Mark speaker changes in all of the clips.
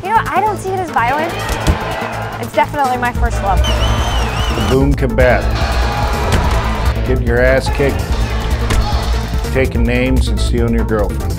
Speaker 1: You know, I don't see it as violent. It's definitely my first love.
Speaker 2: Boom combat. Getting your ass kicked, taking names, and stealing your girlfriend.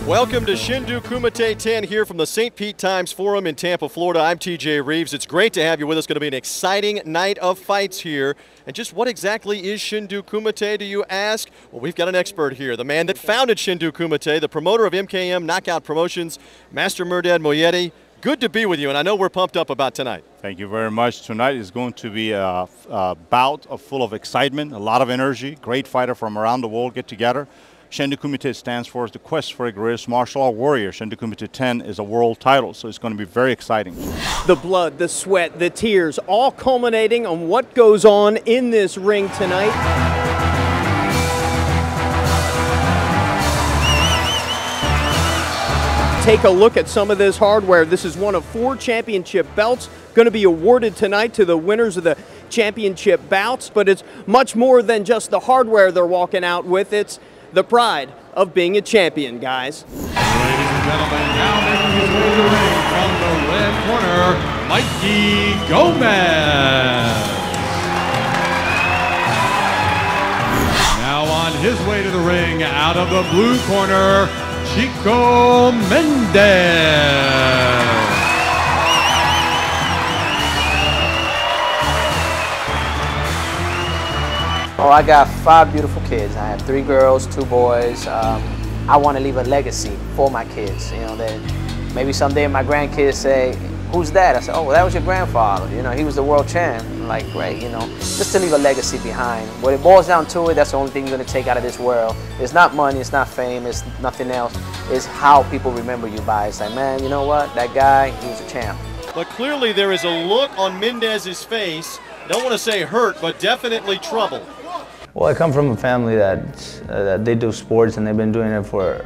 Speaker 3: Welcome to Shin-Do Kumate 10 here from the St. Pete Times Forum in Tampa, Florida. I'm TJ Reeves. It's great to have you with us. Going to be an exciting night of fights here. And just what exactly is Shin-Do Kumate, do you ask? Well, we've got an expert here, the man that founded Shin-Do Kumate, the promoter of MKM Knockout Promotions, Master Mehrdad Moayedi. Good to be with you, and I know we're pumped up about tonight.
Speaker 4: Thank you very much. Tonight is going to be a bout full of excitement, a lot of energy. Great fighter from around the world get together. Shin-Do Kumate stands for the quest for a greatest martial art warrior. Shin-Do Kumate 10 is a world title, so it's going to be very exciting.
Speaker 5: The blood, the sweat, the tears, all culminating on what goes on in this ring tonight. Take a look at some of this hardware. This is one of 4 championship belts going to be awarded tonight to the winners of the championship bouts, but it's much more than just the hardware they're walking out with. It's the pride of being a champion, guys.
Speaker 6: Ladies and gentlemen, now making his way to the ring from the red corner, Mikey Gomez. Now on his way to the ring, out of the blue corner, Chico Mendez.
Speaker 7: Oh, I got 5 beautiful kids. I have 3 girls, 2 boys. I want to leave a legacy for my kids. You know, that maybe someday my grandkids say, "Who's that?" I say, "Oh, well, that was your grandfather. You know, he was the world champ." I'm like, great, you know, just to leave a legacy behind. When it boils down to it, that's the only thing you're going to take out of this world. It's not money, it's not fame, it's nothing else. It's how people remember you by. It's like, man, you know what? That guy, he was a champ.
Speaker 3: But clearly there is a look on Mendez's face. Don't want to say hurt, but definitely trouble.
Speaker 8: Well, I come from a family that they do sports, and they've been doing it for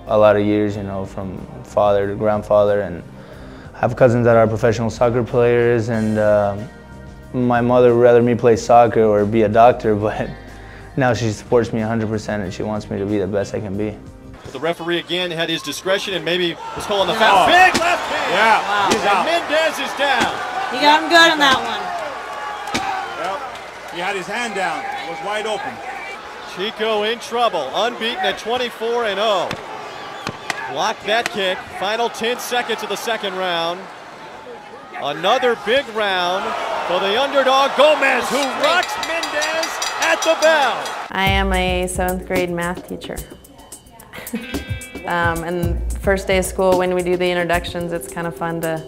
Speaker 8: a lot of years, you know, from father to grandfather, and I have cousins that are professional soccer players, and my mother would rather me play soccer or be a doctor, but now she supports me 100% and she wants me to be the best I can be.
Speaker 3: The referee again had his discretion and maybe was calling the foul. Big left hand!
Speaker 4: Yeah,
Speaker 3: wow.
Speaker 4: He's out.
Speaker 3: And Mendez is down.
Speaker 9: He got him good on that one.
Speaker 4: He had his hand down. It was wide open.
Speaker 3: Chico in trouble. Unbeaten at 24-0. Blocked that kick. Final 10 seconds of the second round. Another big round for the underdog Gomez, who rocks Mendez at the bell.
Speaker 10: I am a 7th grade math teacher. And first day of school, when we do the introductions, it's kind of fun to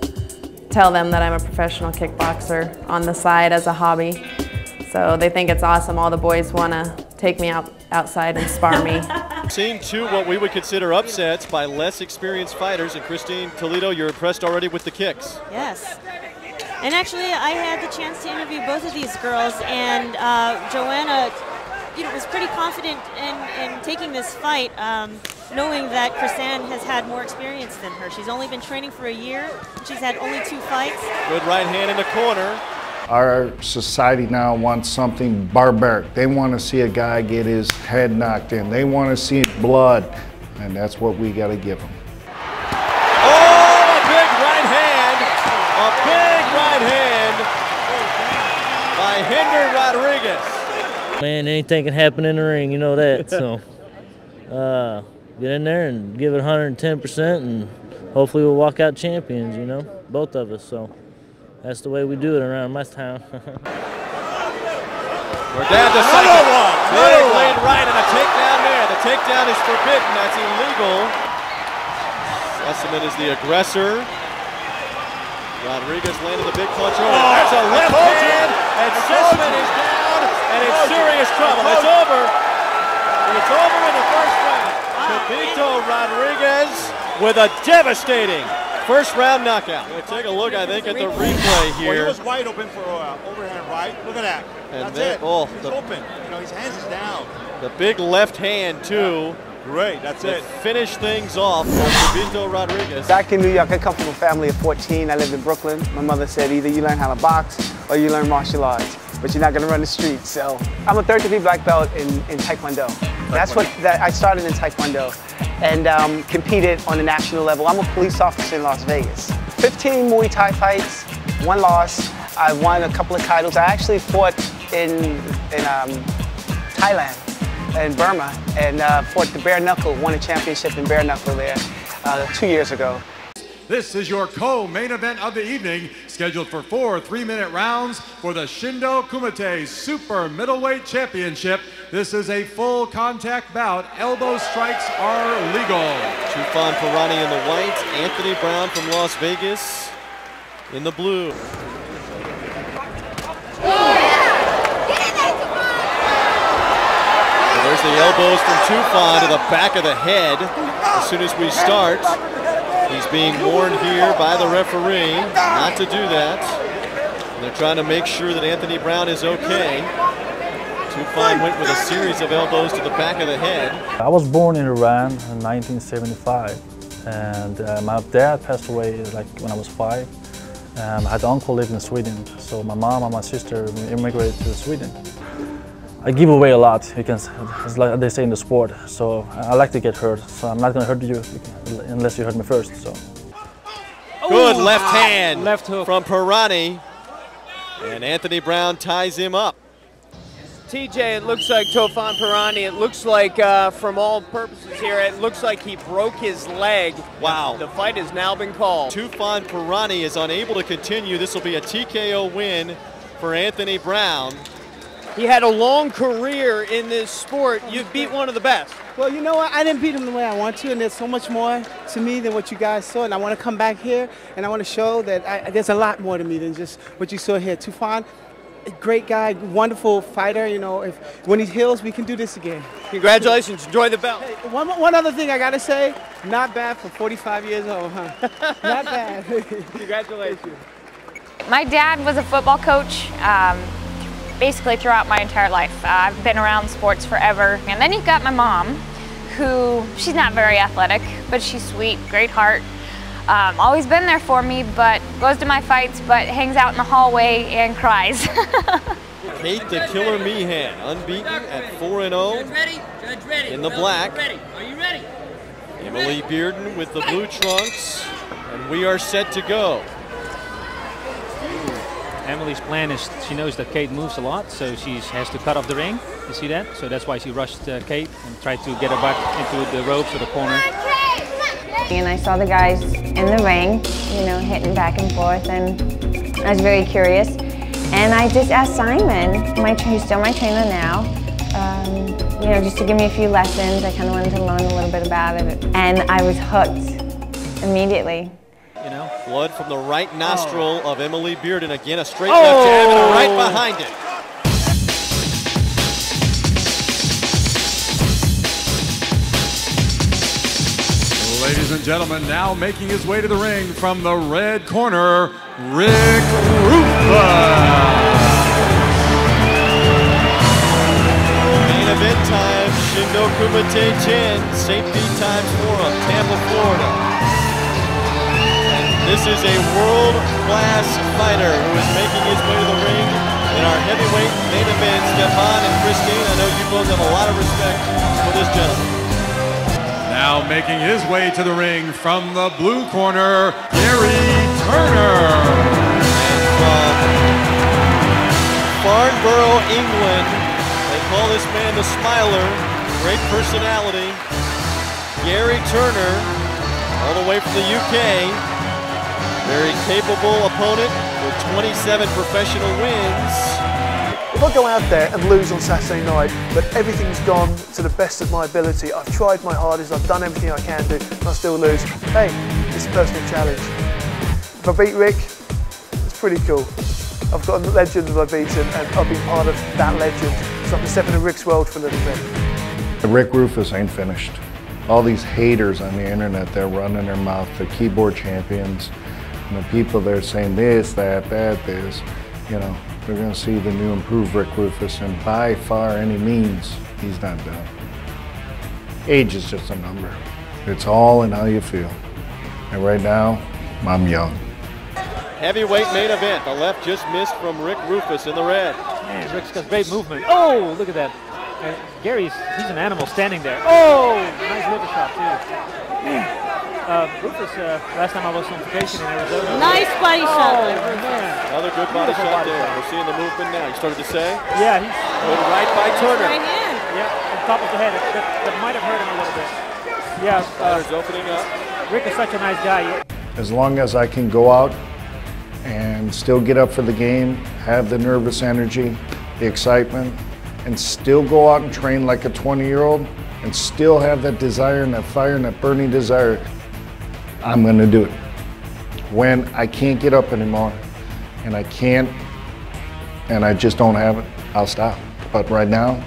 Speaker 10: tell them that I'm a professional kickboxer on the side as a hobby. So they think it's awesome. All the boys want to take me outside and spar me.
Speaker 3: Seen 2 what we would consider upsets by less experienced fighters. And Christine Toledo, you're impressed already with the kicks.
Speaker 9: Yes. And actually, I had the chance to interview both of these girls, and Joanna, you know, was pretty confident in taking this fight, knowing that Chrisanne has had more experience than her. She's only been training for a year. She's had only 2 fights.
Speaker 3: Good right hand in the corner.
Speaker 2: Our society now wants something barbaric. They want to see a guy get his head knocked in. They want to see blood, and that's what we got to give them.
Speaker 3: Oh, a big right hand! A big right hand by Hender Rodriguez.
Speaker 11: Man, anything can happen in the ring, you know that. So get in there and give it 110%, and hopefully we'll walk out champions, you know, both of us. So that's the way we do it around my town.
Speaker 3: We're down to second. Big lane right and a takedown there. The takedown is forbidden. That's illegal. Esseman is the aggressor. Rodriguez landed the big punch over. There's a left hand, and Esseman is down and in serious trouble. It's over. It's over in the first round. Chubito Rodriguez with a devastating First round knockout. We'll take a look, I think, at the replay here.
Speaker 4: Well, he was wide open for overhand right. Look at that.
Speaker 3: And
Speaker 4: that's it.
Speaker 3: Oh,
Speaker 4: he's open. You know, his hands is down.
Speaker 3: The big left hand, too.
Speaker 4: Great, that's it.
Speaker 3: Finish things off for Vito Rodriguez.
Speaker 12: Back in New York, I come from a family of 14. I lived in Brooklyn. My mother said either you learn how to box or you learn martial arts, but you're not going to run the streets. So I'm a third degree black belt in Taekwondo. I started in Taekwondo and competed on the national level. I'm a police officer in Las Vegas. 15 Muay Thai fights, 1 loss. I won a couple of titles. I actually fought in Thailand and Burma and fought the bare knuckle, won a championship in bare knuckle there 2 years ago.
Speaker 6: This is your co-main event of the evening, scheduled for 4 3-minute rounds for the Shindo Kumate Super Middleweight Championship. This is a full contact bout. Elbow strikes are legal.
Speaker 3: Tufan Pirani in the white, Anthony Brown from Las Vegas in the blue. There's the elbows from Tufan to the back of the head. As soon as we start, he's being warned here by the referee not to do that. And they're trying to make sure that Anthony Brown is okay. Tufan went with a series of elbows to the back of the head.
Speaker 13: I was born in Iran in 1975, and my dad passed away like when I was 5. I had an uncle living in Sweden, so my mom and my sister immigrated to Sweden. I give away a lot, it's like they say in the sport, so I like to get hurt, so I'm not going to hurt you unless you hurt me first. So.
Speaker 3: Good left hand left hook from Pirani, and Anthony Brown ties him up.
Speaker 5: TJ, it looks like Tufan Pirani, it looks like from all purposes here, it looks like he broke his leg.
Speaker 3: Wow.
Speaker 5: The fight has now been called.
Speaker 3: Tufan Pirani is unable to continue. This will be a TKO win for Anthony Brown.
Speaker 5: He had a long career in this sport. You beat one of the best.
Speaker 14: Well, you know what? I didn't beat him the way I want to, and there's so much more to me than what you guys saw. And I want to come back here, and I want to show that there's a lot more to me than just what you saw here. Tufan, a great guy, wonderful fighter. You know, when he heals, we can do this again.
Speaker 5: Congratulations. Enjoy the belt.
Speaker 14: Hey, one other thing I got to say, not bad for 45 years old, huh? Not bad.
Speaker 5: Congratulations.
Speaker 1: My dad was a football coach. Basically throughout my entire life. I've been around sports forever. And then you've got my mom, who, she's not very athletic, but she's sweet, great heart. Always been there for me, but goes to my fights, but hangs out in the hallway and cries.
Speaker 3: Kate the Killer Meehan, unbeaten at 4-0 in the black.
Speaker 15: Are you ready?
Speaker 3: Emily Bearden with the blue trunks, and we are set to go.
Speaker 15: Emily's plan is she knows that Kate moves a lot, so she has to cut off the ring. You see that? So that's why she rushed Kate and tried to get her back into the ropes or the corner.
Speaker 16: And I saw the guys in the ring, you know, hitting back and forth, and I was very curious. And I just asked Simon, who's still my trainer now, you know, just to give me a few lessons. I kind of wanted to learn a little bit about it, and I was hooked immediately.
Speaker 3: You know, blood from the right nostril of Emily Bearden. Again, a straight left jab and right behind it.
Speaker 6: Ladies and gentlemen, now making his way to the ring from the red corner, Rick Ruther.
Speaker 3: Main event time, Shindo Kumate 10, St. Pete Times Forum, Tampa, Florida. This is a world-class fighter who is making his way to the ring in our heavyweight main event. Stefan and Christine, I know you both have a lot of respect for this gentleman.
Speaker 6: Now making his way to the ring from the blue corner, Gary Turner.
Speaker 3: And from Farnborough, England, they call this man the Smiler. Great personality. Gary Turner, all the way from the UK. Very capable opponent with 27 professional wins.
Speaker 17: If I go out there and lose on Saturday night, but everything's gone to the best of my ability, I've tried my hardest, I've done everything I can do, and I still lose, hey, it's a personal challenge. If I beat Rick, it's pretty cool. I've got a legend that I beat him, and I've been part of that legend, so I can step into Rick's world for a little bit.
Speaker 2: Rick Rufus ain't finished. all these haters on the internet that are running their mouth, the keyboard champions, and the people that are saying this, that, this, you know, they're going to see the new improved Rick Rufus, and by far any means, he's not done. Age is just a number. It's all in how you feel. And right now, I'm young.
Speaker 3: Heavyweight main event. The left just missed from Rick Rufus in the red.
Speaker 15: Man, Rick's got great movement. Oh, look at that. Gary's, he's an animal standing there. Oh, nice liver shot too. Rufus, last time I was on vacation in Arizona.
Speaker 9: Nice body shot.
Speaker 15: Oh, man.
Speaker 3: Another good body shot there. We're seeing the movement now. You started to say?
Speaker 15: Yeah, he's
Speaker 3: good right by Turner.
Speaker 9: Right hand.
Speaker 15: Yeah, on top of the head. That might have hurt him a little bit. Yeah.
Speaker 3: Turner's opening up.
Speaker 15: Rick is such a nice guy.
Speaker 2: As long as I can go out and still get up for the game, have the nervous energy, the excitement, and still go out and train like a 20-year-old, and still have that desire and that fire and that burning desire, I'm going to do it. When I can't get up anymore, and I can't, and I just don't have it, I'll stop. But right now,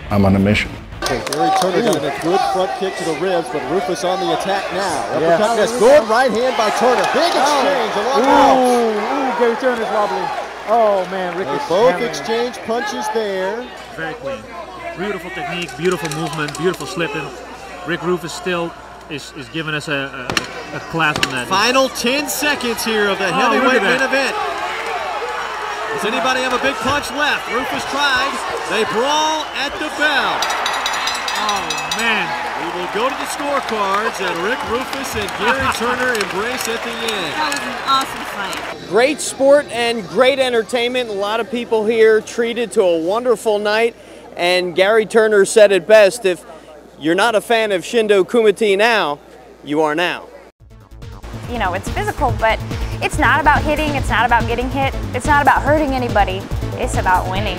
Speaker 2: I'm on a mission.
Speaker 3: Okay, Gary Turner got a good front kick to the ribs, but Rufus on the attack now. Uppercut missed. Good right hand by Turner. Big exchange.
Speaker 15: Ooh, Gary Turner's wobbling. Oh man, Rick is
Speaker 3: both
Speaker 15: hammering.
Speaker 3: exchange punches there.
Speaker 15: Very clean. Beautiful technique, beautiful movement, beautiful slipping. Rick Rufus still is giving us a class on that.
Speaker 3: Final 10 seconds here of the heavyweight main event. Does anybody have a big punch left? Rufus tried. They brawl at the bell.
Speaker 15: Oh man.
Speaker 3: We will go to the scorecards, and Rick Rufus and Gary Turner embrace at the end.
Speaker 9: That was an awesome fight.
Speaker 5: Great sport and great entertainment. A lot of people here treated to a wonderful night. And Gary Turner said it best, if you're not a fan of Shindo Kumate now, you are now.
Speaker 1: You know, it's physical, but it's not about hitting, it's not about getting hit, it's not about hurting anybody, it's about winning.